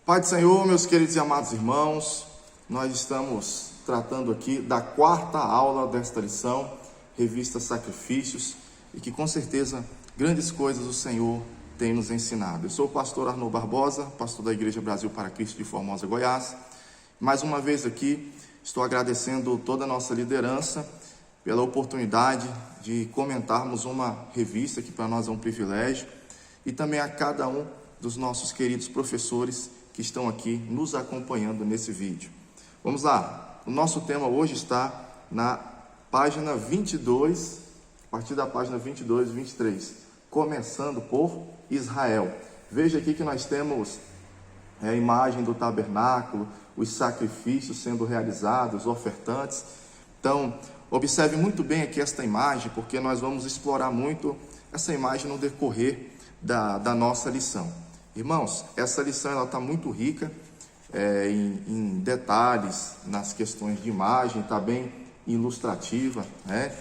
Pai do Senhor, meus queridos e amados irmãos, nós estamos tratando aqui da quarta aula desta lição, revista Sacrifícios, e que com certeza grandes coisas o Senhor tem nos ensinado. Eu sou o pastor Arnoldo Barbosa, pastor da Igreja Brasil para Cristo de Formosa, Goiás. Mais uma vez aqui, estou agradecendo toda a nossa liderança pela oportunidade de comentarmos uma revista que para nós é um privilégio, e também a cada um dos nossos queridos professores que estão aqui nos acompanhando nesse vídeo. Vamos lá, o nosso tema hoje está na página 22, a partir da página 22 e 23, começando por Israel. Veja aqui que nós temos a imagem do tabernáculo, os sacrifícios sendo realizados, os ofertantes. Então, observe muito bem aqui esta imagem, porque nós vamos explorar muito essa imagem no decorrer da nossa lição. Irmãos, essa lição está muito rica em detalhes, nas questões de imagem, está bem ilustrativa, né?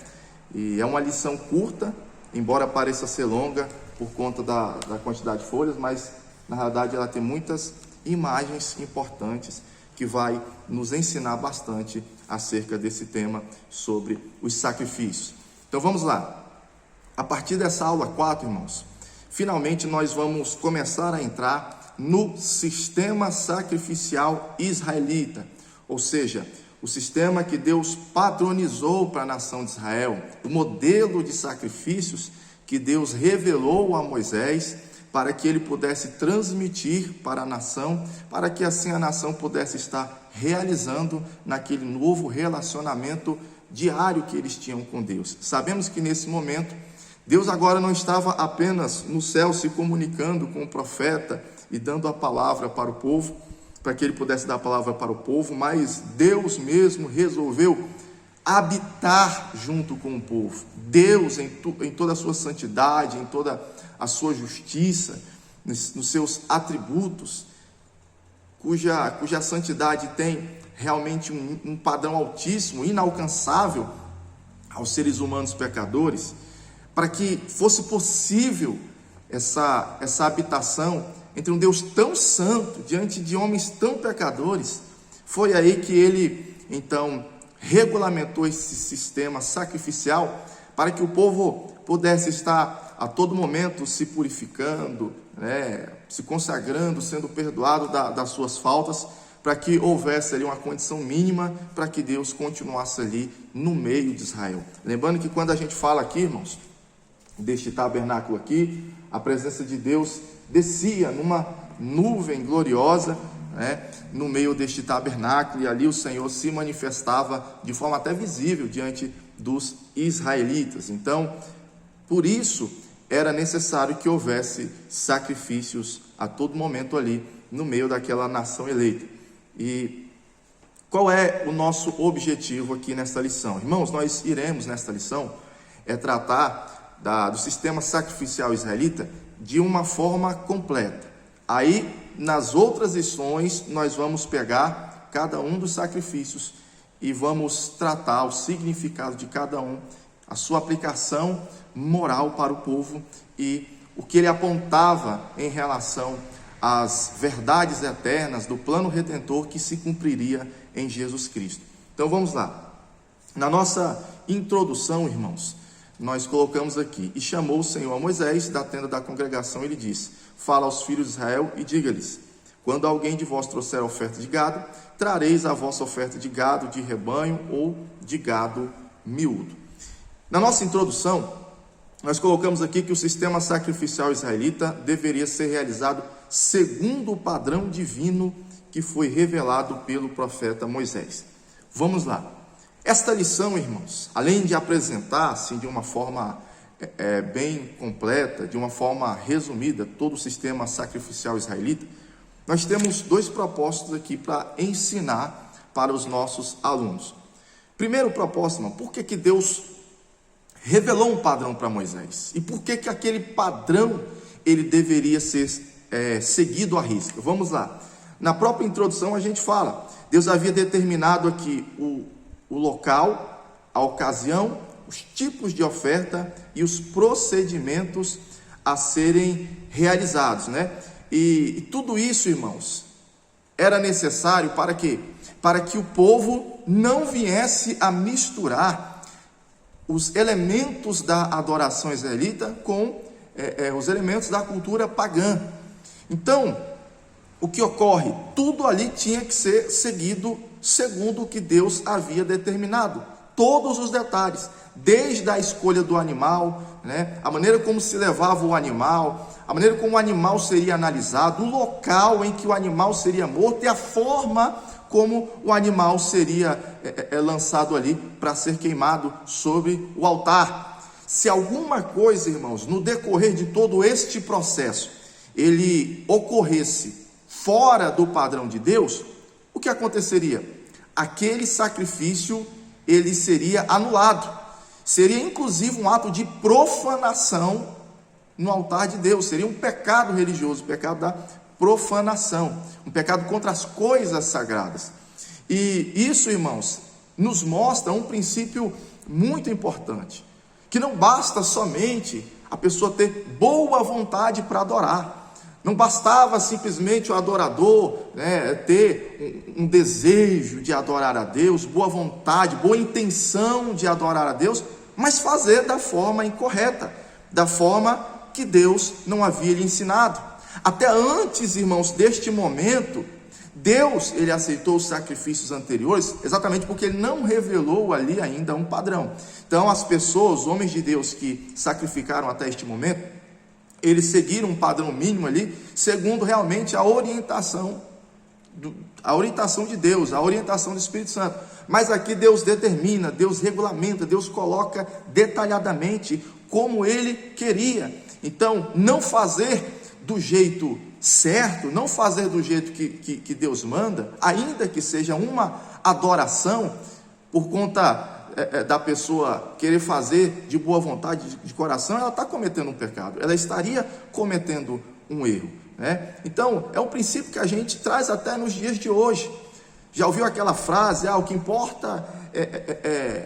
E é uma lição curta, embora pareça ser longa por conta da quantidade de folhas, mas na realidade ela tem muitas imagens importantes que vai nos ensinar bastante acerca desse tema sobre os sacrifícios. Então vamos lá, a partir dessa aula 4, irmãos, finalmente nós vamos começar a entrar no sistema sacrificial israelita, ou seja, o sistema que Deus padronizou para a nação de Israel, o modelo de sacrifícios que Deus revelou a Moisés para que ele pudesse transmitir para a nação, para que assim a nação pudesse estar realizando naquele novo relacionamento diário que eles tinham com Deus. Sabemos que nesse momento Deus agora não estava apenas no céu se comunicando com o profeta e dando a palavra para o povo, para que ele pudesse dar a palavra para o povo, mas Deus mesmo resolveu habitar junto com o povo. Deus, em toda a sua santidade, em toda a sua justiça, nos seus atributos, cuja santidade tem realmente um padrão altíssimo, inalcançável aos seres humanos pecadores, para que fosse possível essa habitação entre um Deus tão santo, diante de homens tão pecadores, foi aí que ele, então, regulamentou esse sistema sacrificial, para que o povo pudesse estar a todo momento se purificando, se consagrando, sendo perdoado das suas faltas, para que houvesse ali uma condição mínima, para que Deus continuasse ali no meio de Israel. Lembrando que quando a gente fala aqui, irmãos, deste tabernáculo aqui, a presença de Deus descia numa nuvem gloriosa, no meio deste tabernáculo, e ali o Senhor se manifestava de forma até visível diante dos israelitas. Então, por isso era necessário que houvesse sacrifícios a todo momento ali no meio daquela nação eleita. E qual é o nosso objetivo aqui nesta lição? Irmãos, nós iremos nesta lição tratar do sistema sacrificial israelita de uma forma completa. Aí, nas outras lições, nós vamos pegar cada um dos sacrifícios e vamos tratar o significado de cada um, a sua aplicação moral para o povo e o que ele apontava em relação às verdades eternas do plano redentor que se cumpriria em Jesus Cristo. Então vamos lá. Na nossa introdução, irmãos, nós colocamos aqui: e chamou o Senhor a Moisés da tenda da congregação, ele disse: fala aos filhos de Israel e diga-lhes: quando alguém de vós trouxer oferta de gado, trareis a vossa oferta de gado de rebanho ou de gado miúdo. Na nossa introdução, nós colocamos aqui que o sistema sacrificial israelita deveria ser realizado segundo o padrão divino que foi revelado pelo profeta Moisés. Vamos lá. Esta lição, irmãos, além de apresentar assim, de uma forma bem completa, de uma forma resumida, todo o sistema sacrificial israelita, nós temos dois propósitos aqui para ensinar para os nossos alunos. Primeiro propósito, irmão, por que Deus revelou um padrão para Moisés? E por que aquele padrão ele deveria ser seguido à risca? Vamos lá. Na própria introdução a gente fala, Deus havia determinado aqui o local, a ocasião, os tipos de oferta e os procedimentos a serem realizados, E tudo isso, irmãos, era necessário para quê? Para que o povo não viesse a misturar os elementos da adoração israelita com os elementos da cultura pagã. Então, o que ocorre? Tudo ali tinha que ser seguido segundo o que Deus havia determinado. Todos os detalhes, desde a escolha do animal, a maneira como se levava o animal, a maneira como o animal seria analisado, o local em que o animal seria morto e a forma como o animal seria lançado ali para ser queimado sobre o altar. Se alguma coisa, irmãos, no decorrer de todo este processo, ele ocorresse fora do padrão de Deus, o que aconteceria? Aquele sacrifício, ele seria anulado. Seria inclusive um ato de profanação no altar de Deus. Seria um pecado religioso, o pecado da profanação, um pecado contra as coisas sagradas. E isso, irmãos, nos mostra um princípio muito importante, que não basta somente a pessoa ter boa vontade para adorar. Não bastava simplesmente o adorador ter um desejo de adorar a Deus, boa vontade, boa intenção de adorar a Deus, mas fazer da forma incorreta, da forma que Deus não havia lhe ensinado. Até antes, irmãos, deste momento, Deus, ele aceitou os sacrifícios anteriores, exatamente porque ele não revelou ali ainda um padrão. Então, as pessoas, os homens de Deus que sacrificaram até este momento, eles seguiram um padrão mínimo ali, segundo realmente a orientação de Deus, a orientação do Espírito Santo. Mas aqui Deus determina, Deus regulamenta, Deus coloca detalhadamente como Ele queria. Então, não fazer do jeito certo, não fazer do jeito que Deus manda, ainda que seja uma adoração, por conta da pessoa querer fazer de boa vontade, de coração, ela está cometendo um pecado, ela estaria cometendo um erro, Então, é um princípio que a gente traz até nos dias de hoje. Já ouviu aquela frase, o que importa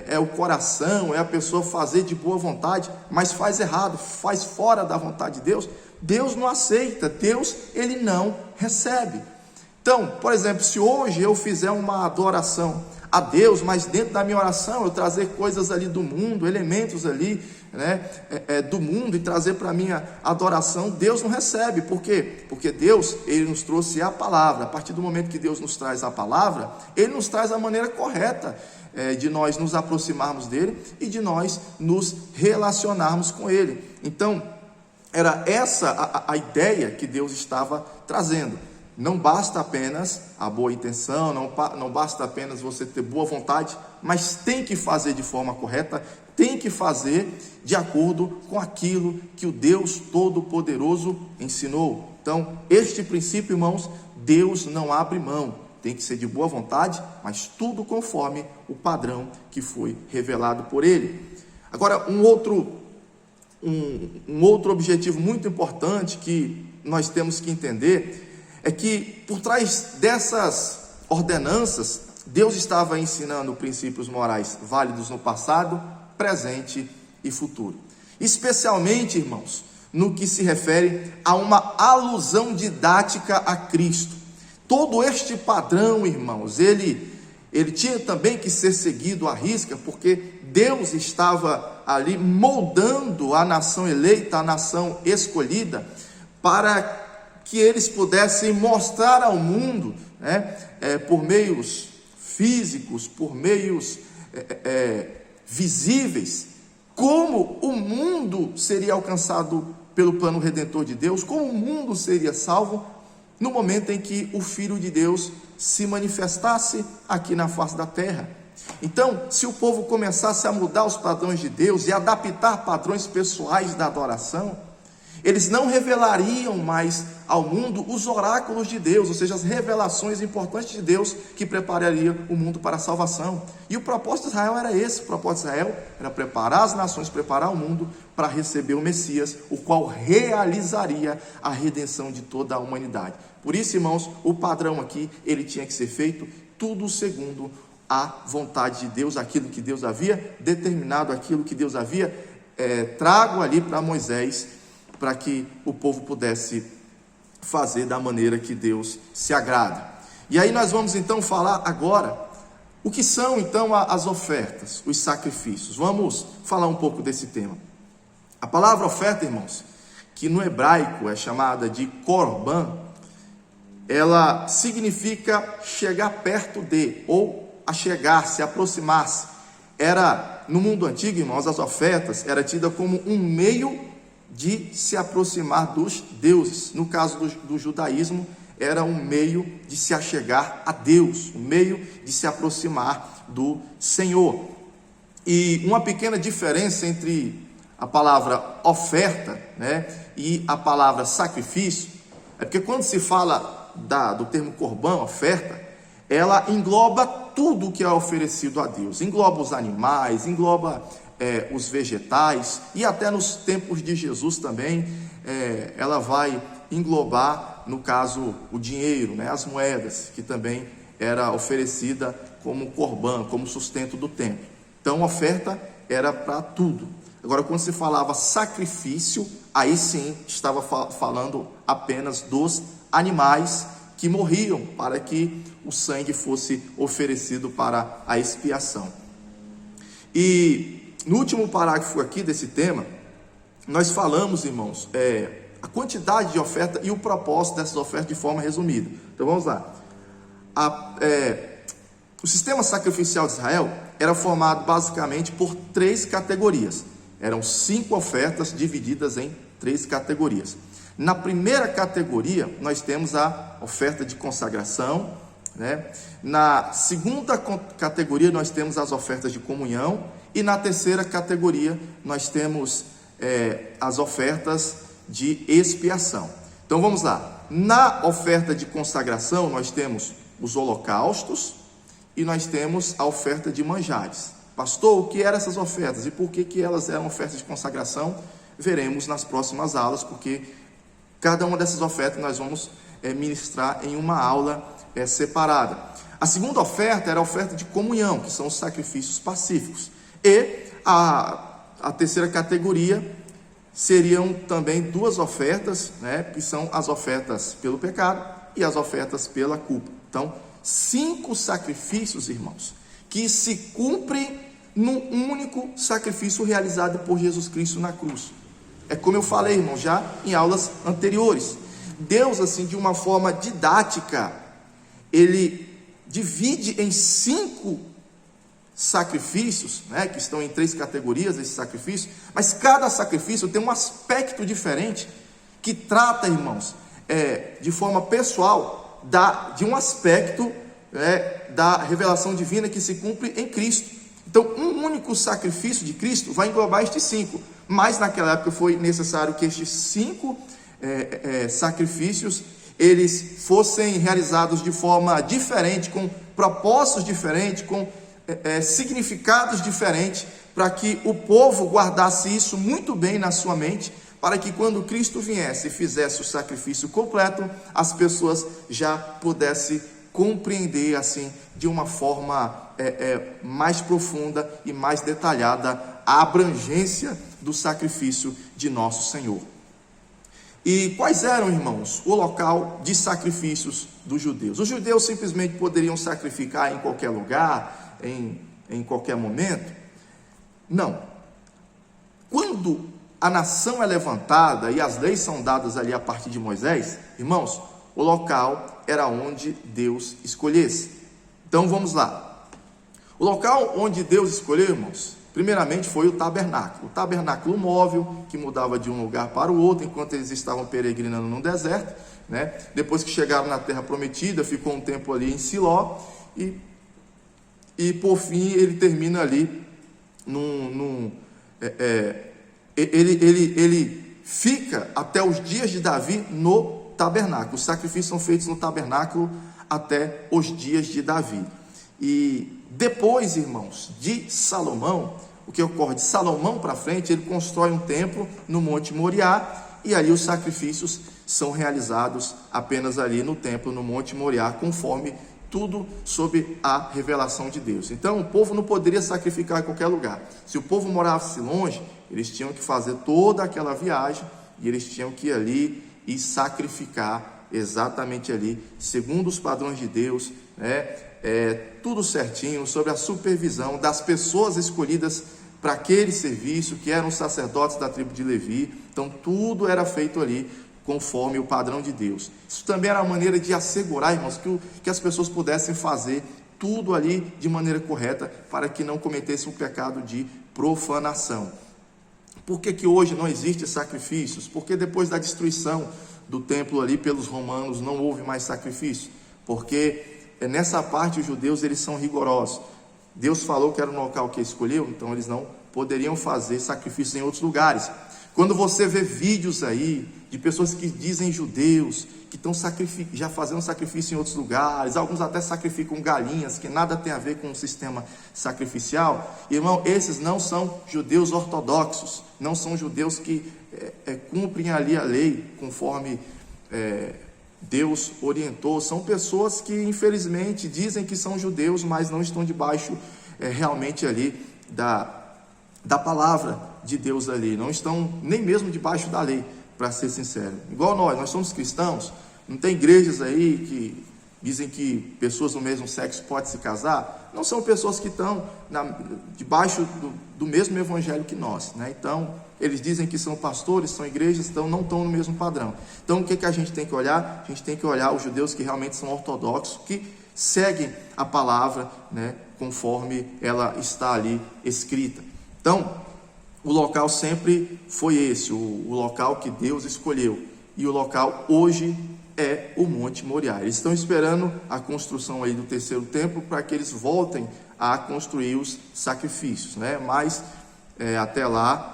é o coração, é a pessoa fazer de boa vontade, mas faz errado, faz fora da vontade de Deus? Deus não aceita, Deus, ele não recebe. Então, por exemplo, se hoje eu fizer uma adoração a Deus, mas dentro da minha oração eu trazer coisas ali do mundo, elementos ali, do mundo, e trazer para a minha adoração, Deus não recebe. Por quê? Porque Deus, ele nos trouxe a palavra. A partir do momento que Deus nos traz a palavra, ele nos traz a maneira correta de nós nos aproximarmos dele e de nós nos relacionarmos com ele. Então, era essa a ideia que Deus estava trazendo. Não basta apenas a boa intenção, não basta apenas você ter boa vontade, mas tem que fazer de forma correta, tem que fazer de acordo com aquilo que o Deus Todo-Poderoso ensinou. Então, este princípio, irmãos, Deus não abre mão, tem que ser de boa vontade, mas tudo conforme o padrão que foi revelado por Ele. Agora, um outro objetivo muito importante que nós temos que entender é que por trás dessas ordenanças, Deus estava ensinando princípios morais válidos no passado, presente e futuro. Especialmente, irmãos, no que se refere a uma alusão didática a Cristo. Todo este padrão, irmãos, ele tinha também que ser seguido à risca, porque Deus estava ali moldando a nação eleita, a nação escolhida, para que eles pudessem mostrar ao mundo, por meios físicos, por meios visíveis, como o mundo seria alcançado pelo plano redentor de Deus, como o mundo seria salvo no momento em que o Filho de Deus se manifestasse aqui na face da terra. Então, se o povo começasse a mudar os padrões de Deus e adaptar padrões pessoais da adoração, eles não revelariam mais ao mundo os oráculos de Deus, ou seja, as revelações importantes de Deus que preparariam o mundo para a salvação. E o propósito de Israel era esse. O propósito de Israel era preparar as nações, preparar o mundo para receber o Messias, o qual realizaria a redenção de toda a humanidade. Por isso, irmãos, o padrão aqui, ele tinha que ser feito tudo segundo a vontade de Deus, aquilo que Deus havia determinado, aquilo que Deus havia trago ali para Moisés, para que o povo pudesse fazer da maneira que Deus se agrada. E aí nós vamos então falar agora o que são então as ofertas, os sacrifícios. Vamos falar um pouco desse tema. A palavra oferta, irmãos, que no hebraico é chamada de korban, ela significa chegar perto de, ou achegar-se, aproximar-se. No mundo antigo, irmãos, as ofertas eram tidas como um meio de se aproximar dos deuses. No caso do judaísmo, era um meio de se achegar a Deus, um meio de se aproximar do Senhor. E uma pequena diferença entre a palavra oferta, e a palavra sacrifício, é porque quando se fala do termo korban, oferta, ela engloba tudo que é oferecido a Deus, engloba os animais, engloba os vegetais, e até nos tempos de Jesus também, ela vai englobar, no caso, o dinheiro, as moedas, que também era oferecida como korban, como sustento do templo. Então, oferta era para tudo. Agora, quando se falava sacrifício, aí sim estava falando apenas dos animais que morriam, para que o sangue fosse oferecido para a expiação. E no último parágrafo aqui desse tema, nós falamos, irmãos, a quantidade de oferta e o propósito dessas ofertas de forma resumida. Então vamos lá. O sistema sacrificial de Israel era formado basicamente por 3 categorias. Eram 5 ofertas divididas em 3 categorias. Na primeira categoria, nós temos a oferta de consagração, Na segunda categoria, nós temos as ofertas de comunhão. E na terceira categoria, nós temos as ofertas de expiação. Então vamos lá. Na oferta de consagração, nós temos os holocaustos e nós temos a oferta de manjares. Pastor, o que eram essas ofertas e por que elas eram ofertas de consagração? Veremos nas próximas aulas, porque cada uma dessas ofertas nós vamos ministrar em uma aula separada. A segunda oferta era a oferta de comunhão, que são os sacrifícios pacíficos. E a terceira categoria seriam também 2 ofertas, que são as ofertas pelo pecado e as ofertas pela culpa. Então, 5 sacrifícios, irmãos, que se cumprem num único sacrifício realizado por Jesus Cristo na cruz. É como eu falei, irmão, já em aulas anteriores. Deus, assim, de uma forma didática, Ele divide em 5 sacrifícios, que estão em 3 categorias, esses sacrifícios, mas cada sacrifício tem um aspecto diferente, que trata, irmãos, de forma pessoal, de um aspecto da revelação divina que se cumpre em Cristo. Então, um único sacrifício de Cristo vai englobar estes 5, mas naquela época foi necessário que estes 5 sacrifícios, eles fossem realizados de forma diferente, com propósitos diferentes, com significados diferentes, para que o povo guardasse isso muito bem na sua mente, para que quando Cristo viesse e fizesse o sacrifício completo, as pessoas já pudessem compreender assim de uma forma mais profunda e mais detalhada a abrangência do sacrifício de nosso Senhor. E quais eram, irmãos, o local de sacrifícios dos judeus? Os judeus simplesmente poderiam sacrificar em qualquer lugar, em qualquer momento? Não. Quando a nação é levantada e as leis são dadas ali a partir de Moisés, irmãos, o local era onde Deus escolhesse. Então vamos lá. O local onde Deus escolheu, irmãos, primeiramente foi o tabernáculo móvel, que mudava de um lugar para o outro, enquanto eles estavam peregrinando no deserto, Depois que chegaram na terra prometida, ficou um tempo ali em Siló, e por fim ele termina ali, ele fica até os dias de Davi no tabernáculo. Os sacrifícios são feitos no tabernáculo até os dias de Davi. E depois, irmãos, de Salomão, o que ocorre de Salomão para frente, ele constrói um templo no Monte Moriá, e ali os sacrifícios são realizados apenas ali no templo, no Monte Moriá, conforme tudo sob a revelação de Deus. Então o povo não poderia sacrificar em qualquer lugar. Se o povo morasse longe, eles tinham que fazer toda aquela viagem, e eles tinham que ir ali e sacrificar exatamente ali, segundo os padrões de Deus, tudo certinho, sobre a supervisão das pessoas escolhidas para aquele serviço, que eram os sacerdotes da tribo de Levi. Então tudo era feito ali conforme o padrão de Deus. Isso também era uma maneira de assegurar, irmãos, que as pessoas pudessem fazer tudo ali de maneira correta, para que não cometessem um pecado de profanação. Por que hoje não existe sacrifícios? Porque depois da destruição do templo ali pelos romanos, não houve mais sacrifício. Porque nessa parte os judeus, eles são rigorosos. Deus falou que era um local que escolheu, então eles não poderiam fazer sacrifícios em outros lugares. Quando você vê vídeos aí de pessoas que dizem judeus, que estão já fazendo sacrifício em outros lugares, alguns até sacrificam galinhas, que nada tem a ver com o sistema sacrificial, irmão, esses não são judeus ortodoxos, não são judeus que cumprem ali a lei conforme Deus orientou. São pessoas que infelizmente dizem que são judeus, mas não estão debaixo realmente ali da palavra de Deus ali, não estão nem mesmo debaixo da lei, para ser sincero. Igual nós somos cristãos, não tem igrejas aí que dizem que pessoas do mesmo sexo podem se casar, não são pessoas que estão debaixo do mesmo evangelho que nós, né? Então, eles dizem que são pastores, são igrejas, então não estão no mesmo padrão. Então, o que a gente tem que olhar? A gente tem que olhar os judeus que realmente são ortodoxos, que seguem a palavra, né, conforme ela está ali escrita. Então, o local sempre foi esse, o local que Deus escolheu. E o local hoje é o Monte Moriá. Eles estão esperando a construção aí do terceiro templo para que eles voltem a construir os sacrifícios, né? Mas até lá,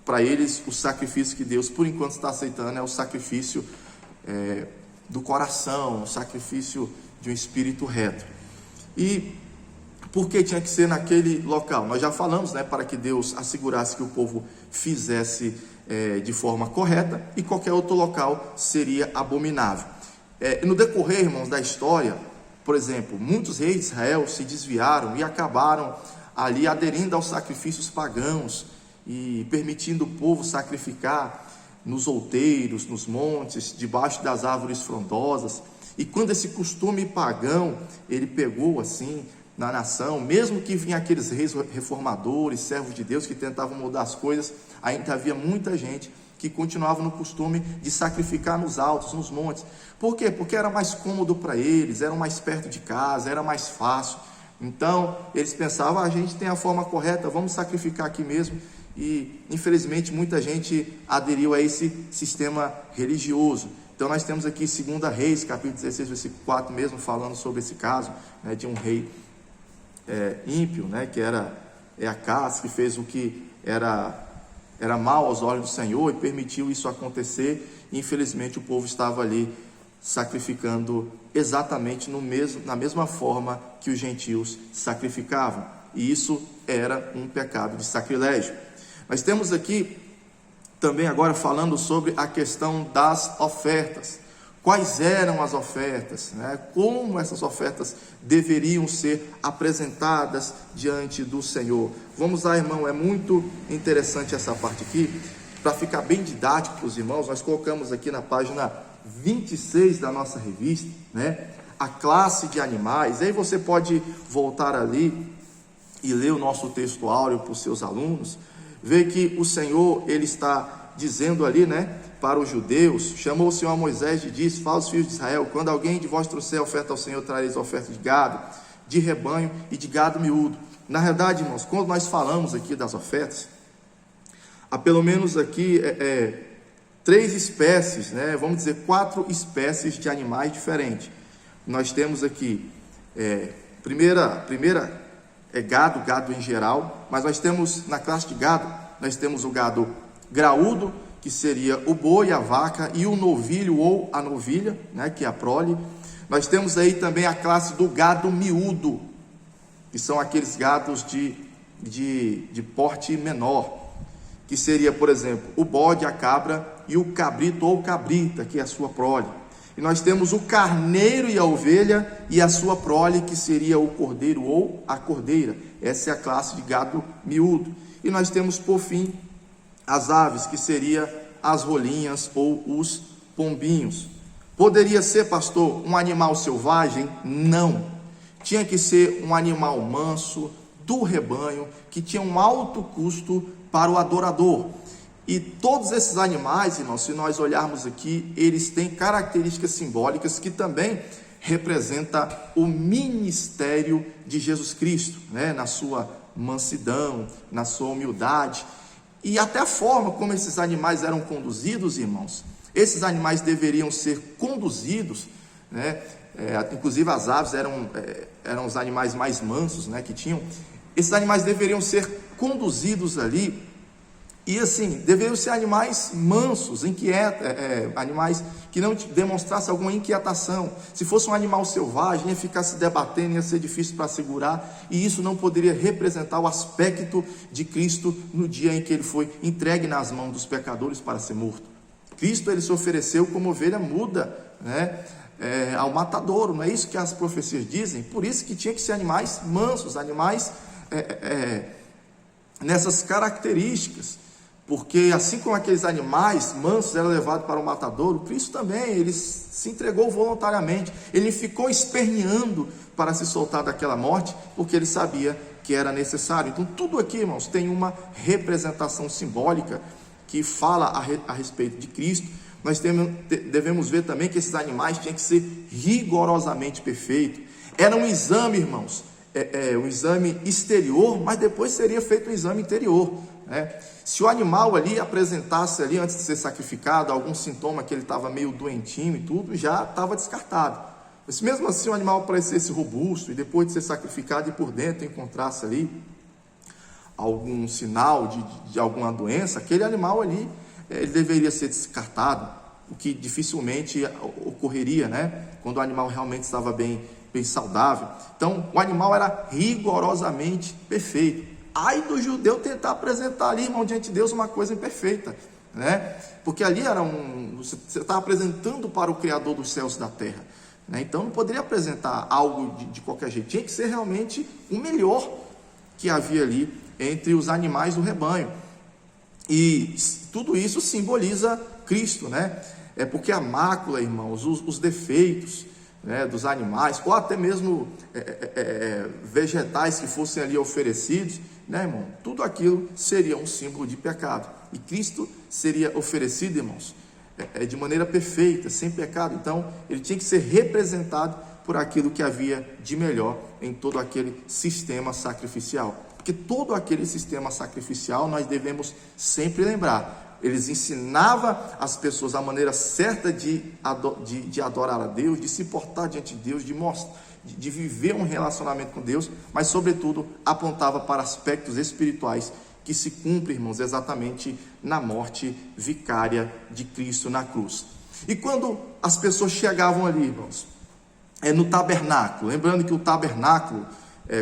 para eles, o sacrifício que Deus por enquanto está aceitando é o sacrifício do coração, o sacrifício de um espírito reto. E por que tinha que ser naquele local? Nós já falamos, né, para que Deus assegurasse que o povo fizesse de forma correta, e qualquer outro local seria abominável. No decorrer, irmãos, da história, por exemplo, muitos reis de Israel se desviaram e acabaram ali aderindo aos sacrifícios pagãos e permitindo o povo sacrificar nos outeiros, nos montes, debaixo das árvores frondosas. E quando esse costume pagão, ele pegou assim na nação, mesmo que vinham aqueles reis reformadores, servos de Deus que tentavam mudar as coisas, ainda havia muita gente que continuava no costume de sacrificar nos altos, nos montes. Por quê? Porque era mais cômodo para eles, era mais perto de casa, era mais fácil. Então eles pensavam, a gente tem a forma correta, vamos sacrificar aqui mesmo. E infelizmente muita gente aderiu a esse sistema religioso. Então nós temos aqui 2 Reis, capítulo 16, versículo 4 mesmo, falando sobre esse caso, né, de um rei ímpio, né, que era Acaz, que fez o que era mal aos olhos do Senhor e permitiu isso acontecer. E infelizmente o povo estava ali sacrificando exatamente na mesma forma que os gentios sacrificavam, e isso era um pecado de sacrilégio. Nós temos aqui também agora falando sobre a questão das ofertas. Quais eram as ofertas, né? Como essas ofertas deveriam ser apresentadas diante do Senhor. Vamos lá, irmão, é muito interessante essa parte aqui. Para ficar bem didático para os irmãos, nós colocamos aqui na página 26 da nossa revista, né, a classe de animais. Aí você pode voltar ali e ler o nosso texto áureo para os seus alunos, ver que o Senhor, ele está dizendo ali, né, para os judeus, chamou o Senhor a Moisés e disse: fala aos filhos de Israel, quando alguém de vós trouxer oferta ao Senhor, trareis oferta de gado, de rebanho e de gado miúdo. Na verdade, irmãos, quando nós falamos aqui das ofertas, há pelo menos aqui 3 espécies, né, vamos dizer 4 espécies de animais diferentes. Nós temos aqui, primeira é gado em geral, mas nós temos na classe de gado, nós temos o gado graúdo, que seria o boi, a vaca, e o novilho ou a novilha, né, que é a prole. Nós temos aí também a classe do gado miúdo, que são aqueles gados de porte menor, que seria, por exemplo, o bode, a cabra e o cabrito ou cabrita, que é a sua prole. E nós temos o carneiro e a ovelha e a sua prole, que seria o cordeiro ou a cordeira. Essa é a classe de gado miúdo. E nós temos, por fim, as aves, que seria as rolinhas ou os pombinhos. Poderia ser, pastor, um animal selvagem? Não. Tinha que ser um animal manso, do rebanho, que tinha um alto custo para o adorador. E todos esses animais, irmãos, se nós olharmos aqui, eles têm características simbólicas que também representa o ministério de Jesus Cristo, né? Na sua mansidão, na sua humildade, e até a forma como esses animais eram conduzidos, irmãos. Esses animais deveriam ser conduzidos, né? Inclusive as aves eram os animais mais mansos, né, que tinham. Esses animais deveriam ser conduzidos ali, e assim, deveriam ser animais mansos, inquietos, animais que não demonstrassem alguma inquietação. Se fosse um animal selvagem, ia ficar se debatendo, ia ser difícil para segurar, e isso não poderia representar o aspecto de Cristo no dia em que ele foi entregue nas mãos dos pecadores para ser morto. Cristo, ele se ofereceu como ovelha muda, né, ao matadouro. Não é isso que as profecias dizem? Por isso que tinha que ser animais mansos, animais nessas características, porque assim como aqueles animais mansos eram levados para o matadouro, Cristo também, ele se entregou voluntariamente, ele ficou esperneando para se soltar daquela morte, porque ele sabia que era necessário. Então tudo aqui, irmãos, tem uma representação simbólica que fala a respeito de Cristo. Nós devemos ver também que esses animais tinham que ser rigorosamente perfeitos. Era um exame, irmãos, um exame exterior, mas depois seria feito um exame interior, né? Se o animal ali apresentasse ali, antes de ser sacrificado, algum sintoma que ele estava meio doentinho e tudo, já estava descartado. Mas mesmo assim o animal parecesse robusto, e depois de ser sacrificado e por dentro encontrasse ali algum sinal de alguma doença, aquele animal ali, ele deveria ser descartado, o que dificilmente ocorreria, né, quando o animal realmente estava bem saudável. Então o animal era rigorosamente perfeito. Ai do judeu tentar apresentar ali, irmão, diante de Deus uma coisa imperfeita, né? Porque ali você está apresentando para o Criador dos céus e da terra, né? Então não poderia apresentar algo de qualquer jeito, tinha que ser realmente o melhor que havia ali entre os animais do rebanho. E tudo isso simboliza Cristo, né? Porque a mácula, irmãos, os defeitos, né, dos animais, ou até mesmo vegetais que fossem ali oferecidos, né, irmão, tudo aquilo seria um símbolo de pecado, e Cristo seria oferecido, irmãos, de maneira perfeita, sem pecado. Então ele tinha que ser representado por aquilo que havia de melhor em todo aquele sistema sacrificial, porque todo aquele sistema sacrificial, nós devemos sempre lembrar, eles ensinavam as pessoas a maneira certa de adorar a Deus, de se portar diante de Deus, de viver um relacionamento com Deus, mas sobretudo apontava para aspectos espirituais que se cumprem, irmãos, exatamente na morte vicária de Cristo na cruz. E quando as pessoas chegavam ali, irmãos, no tabernáculo, lembrando que o tabernáculo,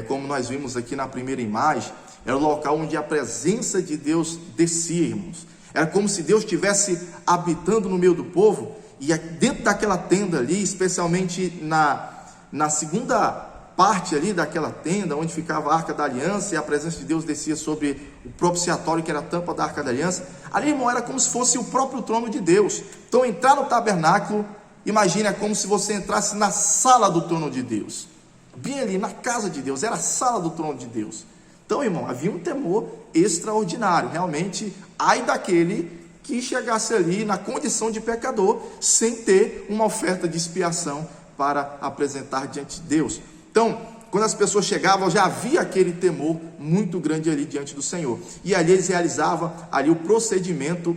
como nós vimos aqui na primeira imagem, era o local onde a presença de Deus descia, irmãos. Era como se Deus estivesse habitando no meio do povo, e dentro daquela tenda ali, especialmente na segunda parte ali daquela tenda, onde ficava a Arca da Aliança, e a presença de Deus descia sobre o propiciatório, que era a tampa da Arca da Aliança, ali, irmão, era como se fosse o próprio trono de Deus. Então entrar no tabernáculo, imagina, como se você entrasse na sala do trono de Deus, bem ali na casa de Deus, era a sala do trono de Deus. Então, irmão, havia um temor extraordinário, realmente. Ai daquele que chegasse ali na condição de pecador, sem ter uma oferta de expiação para apresentar diante de Deus. Então, quando as pessoas chegavam, já havia aquele temor muito grande ali diante do Senhor, e ali eles realizavam ali o procedimento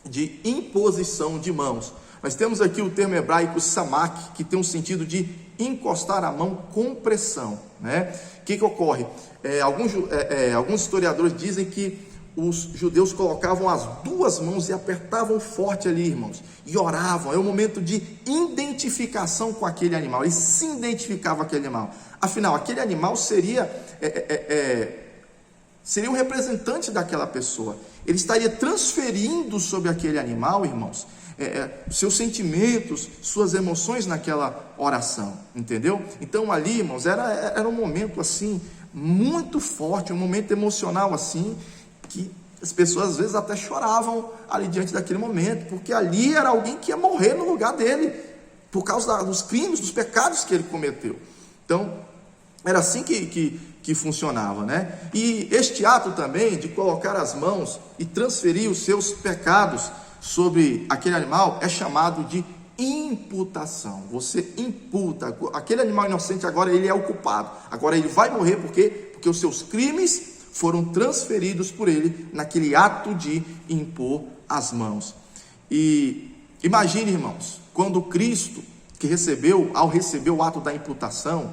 de imposição de mãos. Nós temos aqui o termo hebraico samak, que tem um sentido de encostar a mão com pressão, né? O que ocorre? Alguns historiadores dizem que os judeus colocavam as duas mãos e apertavam forte ali, irmãos, e oravam. É um momento de identificação com aquele animal. Eles se identificavam com aquele animal. Afinal, aquele animal seria um representante daquela pessoa. Ele estaria transferindo sobre aquele animal, irmãos, seus sentimentos, suas emoções naquela oração, entendeu? Então ali, irmãos, era um momento assim muito forte, um momento emocional assim, que as pessoas às vezes até choravam ali diante daquele momento, porque ali era alguém que ia morrer no lugar dele, por causa dos crimes, dos pecados que ele cometeu. Então, era assim que funcionava, né? E este ato também de colocar as mãos e transferir os seus pecados sobre aquele animal é chamado de imputação. Você imputa, aquele animal inocente agora ele é o culpado, agora ele vai morrer, por quê? Porque os seus crimes foram transferidos por ele naquele ato de impor as mãos. E imagine, irmãos, quando Cristo, ao receber o ato da imputação,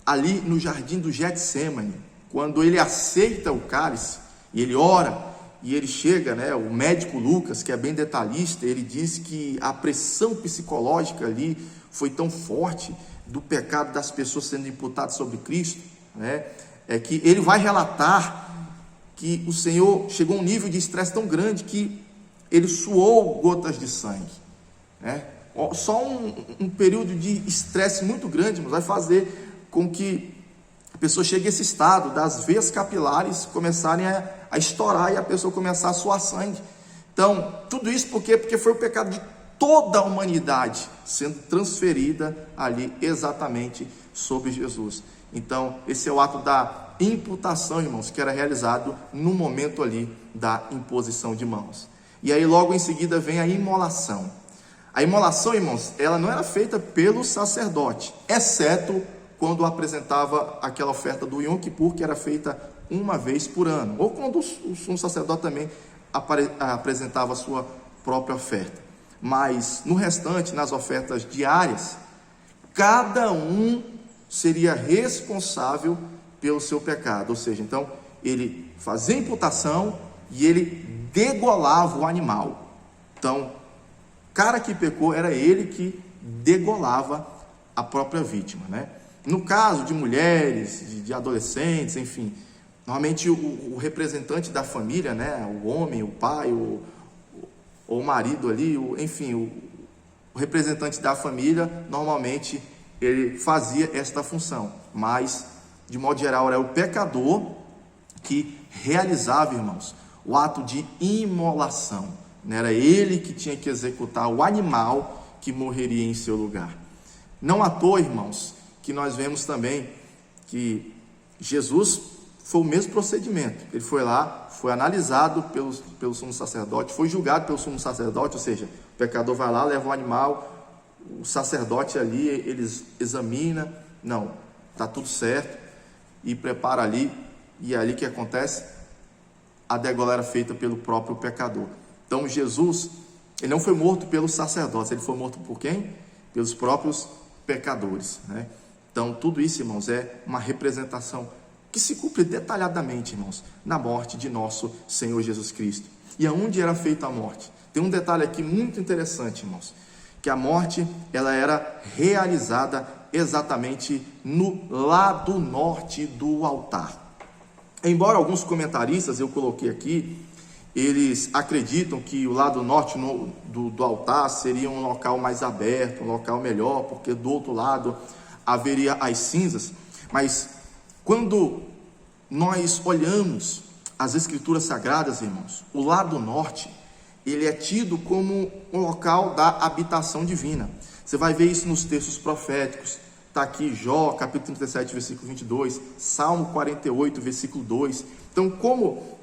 ali no jardim do Getsemane, quando ele aceita o cálice, e ele ora, e ele chega, né, o médico Lucas, que é bem detalhista, ele diz que a pressão psicológica ali foi tão forte do pecado das pessoas sendo imputadas sobre Cristo, né, é que ele vai relatar que o Senhor chegou a um nível de estresse tão grande que ele suou gotas de sangue, né? Só um período de estresse muito grande, mas vai fazer com que a pessoa chegue a esse estado das veias capilares começarem a estourar e a pessoa começar a suar sangue. Então, tudo isso por quê? Porque foi o pecado de toda a humanidade sendo transferida ali exatamente sobre Jesus. Então, esse é o ato da imputação, irmãos, que era realizado no momento ali da imposição de mãos. E aí logo em seguida vem a imolação. A imolação, irmãos, ela não era feita pelo sacerdote, exceto quando apresentava aquela oferta do Yom Kippur, que era feita uma vez por ano, ou quando o sumo sacerdote também apresentava a sua própria oferta. Mas no restante, nas ofertas diárias, cada um seria responsável pelo seu pecado, ou seja, então ele fazia a imputação e ele degolava o animal. Então, o cara que pecou era ele que degolava a própria vítima, né? No caso de mulheres, de adolescentes, enfim, normalmente o representante da família, né, o homem, o pai, ou o marido ali, enfim, o representante da família, normalmente ele fazia esta função, mas de modo geral era o pecador que realizava, irmãos, o ato de imolação, né? Era ele que tinha que executar o animal que morreria em seu lugar. Não à toa, irmãos, que nós vemos também que Jesus foi o mesmo procedimento. Ele foi lá, foi analisado pelo sumo sacerdote, foi julgado pelo sumo sacerdote, ou seja, o pecador vai lá, leva o animal, o sacerdote ali, eles examina, não, está tudo certo, e prepara ali, e é ali que acontece, a degola era feita pelo próprio pecador. Então Jesus, ele não foi morto pelos sacerdotes, ele foi morto por quem? Pelos próprios pecadores, né? Então tudo isso, irmãos, é uma representação que se cumpre detalhadamente, irmãos, na morte de nosso Senhor Jesus Cristo. E aonde era feita a morte? Tem um detalhe aqui muito interessante, irmãos, que a morte, ela era realizada exatamente no lado norte do altar. Embora alguns comentaristas, eu coloquei aqui, eles acreditam que o lado norte do altar seria um local mais aberto, um local melhor, porque do outro lado haveria as cinzas. Mas quando nós olhamos as escrituras sagradas, irmãos, o lado norte, ele é tido como um local da habitação divina. Você vai ver isso nos textos proféticos. Está aqui Jó, capítulo 37, versículo 22, Salmo 48, versículo 2. Então, como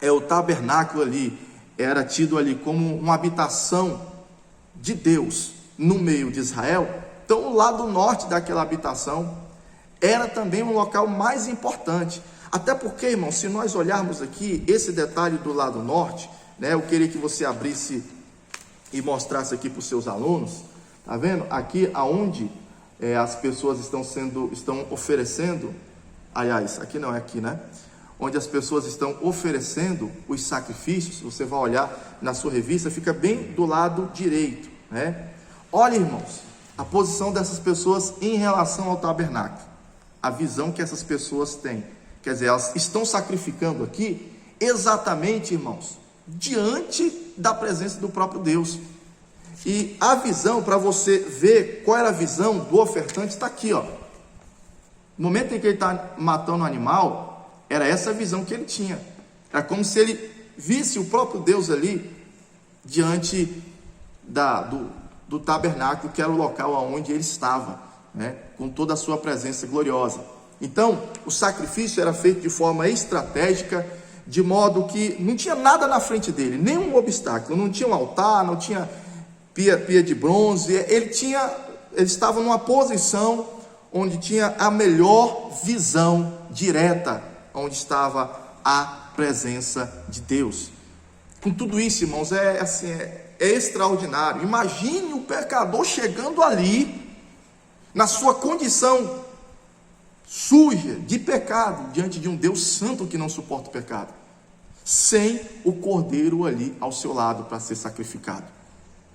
o tabernáculo ali era tido ali como uma habitação de Deus no meio de Israel, então o lado norte daquela habitação era também um local mais importante. Até porque, irmão, se nós olharmos aqui esse detalhe do lado norte, né, eu queria que você abrisse e mostrasse aqui para os seus alunos. Tá vendo? Aqui aonde as pessoas estão oferecendo, aliás, aqui não é aqui, né? Onde as pessoas estão oferecendo os sacrifícios, você vai olhar na sua revista, fica bem do lado direito, né? Olha, irmãos, a posição dessas pessoas em relação ao tabernáculo, a visão que essas pessoas têm, quer dizer, elas estão sacrificando aqui exatamente, irmãos, diante da presença do próprio Deus. E a visão, para você ver qual era a visão do ofertante, está aqui, ó. No momento em que ele está matando o animal, era essa a visão que ele tinha. Era como se ele visse o próprio Deus ali, diante do tabernáculo, que era o local onde ele estava, né, com toda a sua presença gloriosa. Então, o sacrifício era feito de forma estratégica, de modo que não tinha nada na frente dele, nenhum obstáculo, não tinha um altar, não tinha pia de bronze, ele estava numa posição onde tinha a melhor visão direta, onde estava a presença de Deus. Com tudo isso, irmãos, é extraordinário. Imagine o pecador chegando ali, na sua condição suja, de pecado, diante de um Deus santo que não suporta o pecado, sem o cordeiro ali ao seu lado para ser sacrificado.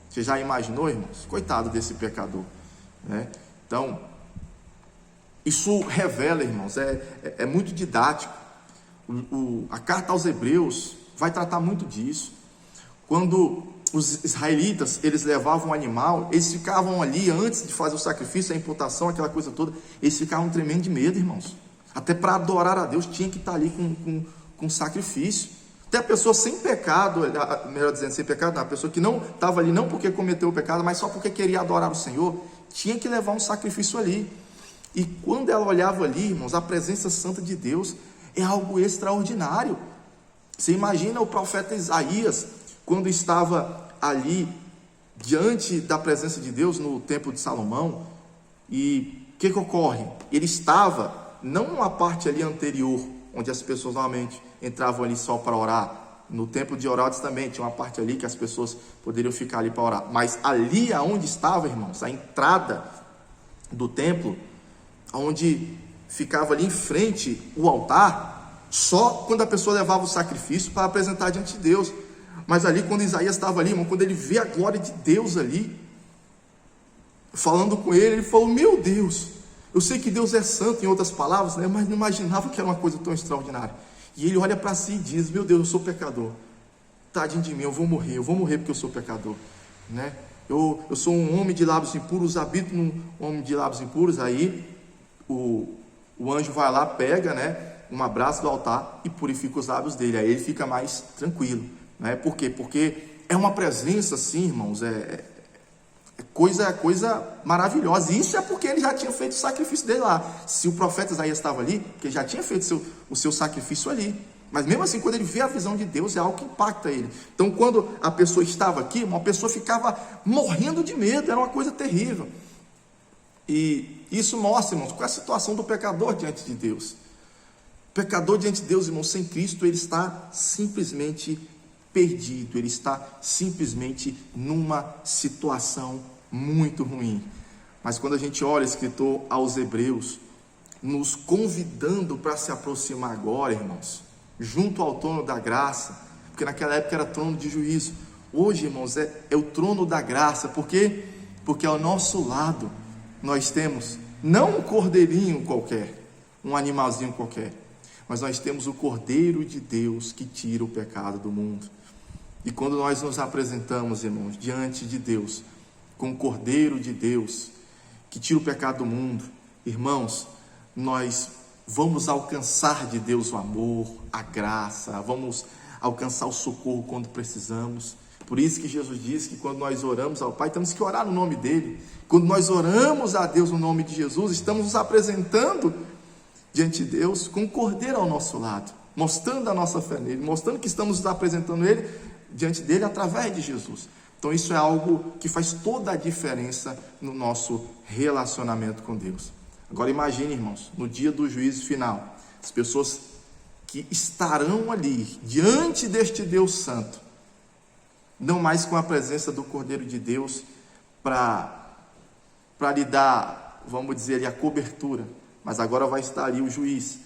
Você já imaginou, irmãos? Coitado desse pecador, né? Então, isso revela, irmãos, é muito didático. A carta aos Hebreus vai tratar muito disso. Quando os israelitas, eles levavam um animal, eles ficavam ali, antes de fazer o sacrifício, a imputação, aquela coisa toda, eles ficavam tremendo de medo, irmãos. Até para adorar a Deus, tinha que estar ali com sacrifício. Até a pessoa sem pecado, melhor dizendo, sem pecado, não, a pessoa que não estava ali, não porque cometeu o pecado, mas só porque queria adorar o Senhor, tinha que levar um sacrifício ali. E quando ela olhava ali, irmãos, a presença santa de Deus é algo extraordinário. Você imagina o profeta Isaías, quando estava ali diante da presença de Deus no templo de Salomão, e o que ocorre? Ele estava não numa parte ali anterior, onde as pessoas normalmente entravam ali só para orar. No templo de Herodes também tinha uma parte ali que as pessoas poderiam ficar ali para orar, mas ali aonde estava, irmãos, a entrada do templo, onde ficava ali em frente o altar, só quando a pessoa levava o sacrifício para apresentar diante de Deus. Mas ali, quando Isaías estava ali, irmão, quando ele vê a glória de Deus ali, falando com ele falou: meu Deus, eu sei que Deus é santo, em outras palavras, né? Mas não imaginava que era uma coisa tão extraordinária. E ele olha para si e diz: meu Deus, eu sou pecador, tadinho de mim, eu vou morrer porque eu sou pecador, né? Eu sou um homem de lábios impuros, habito num homem de lábios impuros. Aí o anjo vai lá, pega, né, um abraço do altar e purifica os lábios dele. Aí ele fica mais tranquilo, né? Por quê? Porque é uma presença assim, irmãos, coisa maravilhosa. E isso é porque ele já tinha feito o sacrifício dele lá. Se o profeta Isaías estava ali, porque ele já tinha feito o seu sacrifício ali. Mas mesmo assim, quando ele vê a visão de Deus, é algo que impacta ele. Então, quando a pessoa estava aqui, uma pessoa ficava morrendo de medo, era uma coisa terrível. E isso mostra, irmãos, qual é a situação do pecador diante de Deus. O pecador diante de Deus, irmãos, sem Cristo, ele está simplesmente perdido, ele está simplesmente numa situação muito ruim. Mas quando a gente olha o escritor aos Hebreus, nos convidando para se aproximar agora, irmãos, junto ao trono da graça, porque naquela época era trono de juízo. Hoje, irmãos, é o trono da graça. Por quê? Porque ao nosso lado nós temos não um cordeirinho qualquer, um animalzinho qualquer, mas nós temos o Cordeiro de Deus que tira o pecado do mundo. E quando nós nos apresentamos, irmãos, diante de Deus, com o Cordeiro de Deus que tira o pecado do mundo, irmãos, nós vamos alcançar de Deus o amor, a graça, vamos alcançar o socorro quando precisamos. Por isso que Jesus diz que quando nós oramos ao Pai, temos que orar no nome dEle. Quando nós oramos a Deus no nome de Jesus, estamos nos apresentando diante de Deus com o Cordeiro ao nosso lado, mostrando a nossa fé nele, mostrando que estamos nos apresentando Ele diante dele através de Jesus. Então isso é algo que faz toda a diferença no nosso relacionamento com Deus. Agora imagine, irmãos, no dia do juízo final, as pessoas que estarão ali diante deste Deus santo, não mais com a presença do Cordeiro de Deus para lhe dar, vamos dizer ali, a cobertura, mas agora vai estar ali o juiz.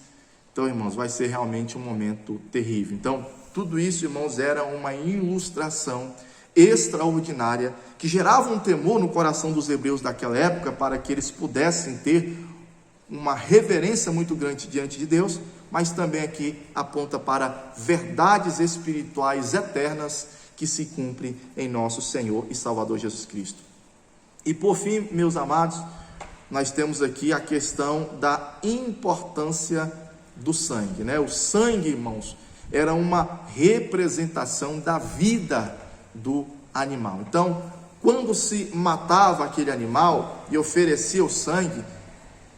Então, irmãos, vai ser realmente um momento terrível. Então, tudo isso, irmãos, era uma ilustração extraordinária que gerava um temor no coração dos hebreus daquela época, para que eles pudessem ter uma reverência muito grande diante de Deus, mas também aqui aponta para verdades espirituais eternas que se cumprem em nosso Senhor e Salvador Jesus Cristo. E por fim, meus amados, nós temos aqui a questão da importância do sangue, né? O sangue, irmãos, era uma representação da vida do animal. Então, quando se matava aquele animal e oferecia o sangue,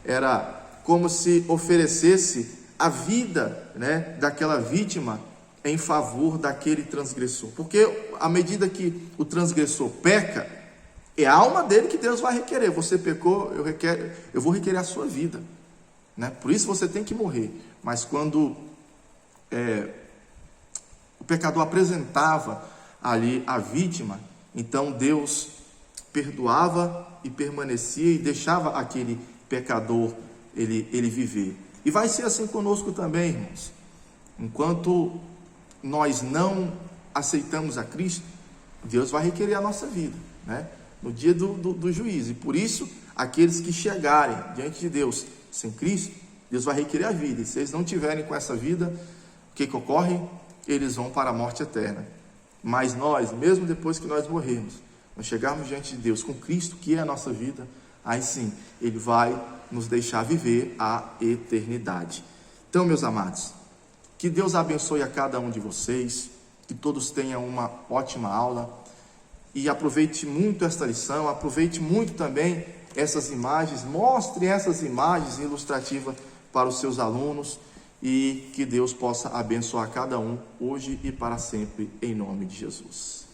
era como se oferecesse a vida, né, daquela vítima em favor daquele transgressor. Porque à medida que o transgressor peca, é a alma dele que Deus vai requerer. Você pecou, eu vou requerer a sua vida, né? Por isso você tem que morrer. Mas quando o pecador apresentava ali a vítima, então Deus perdoava e permanecia e deixava aquele pecador ele viver. E vai ser assim conosco também, irmãos. Enquanto nós não aceitamos a Cristo, Deus vai requerer a nossa vida, né? No dia do juízo. E por isso, aqueles que chegarem diante de Deus sem Cristo, Deus vai requerer a vida. E se eles não tiverem com essa vida, o que ocorre? Eles vão para a morte eterna. Mas nós, mesmo depois que nós morrermos, nós chegarmos diante de Deus com Cristo, que é a nossa vida, aí sim, Ele vai nos deixar viver a eternidade. Então, meus amados, que Deus abençoe a cada um de vocês, que todos tenham uma ótima aula, e aproveite muito esta lição, aproveite muito também essas imagens, mostre essas imagens ilustrativas para os seus alunos, e que Deus possa abençoar cada um, hoje e para sempre, em nome de Jesus.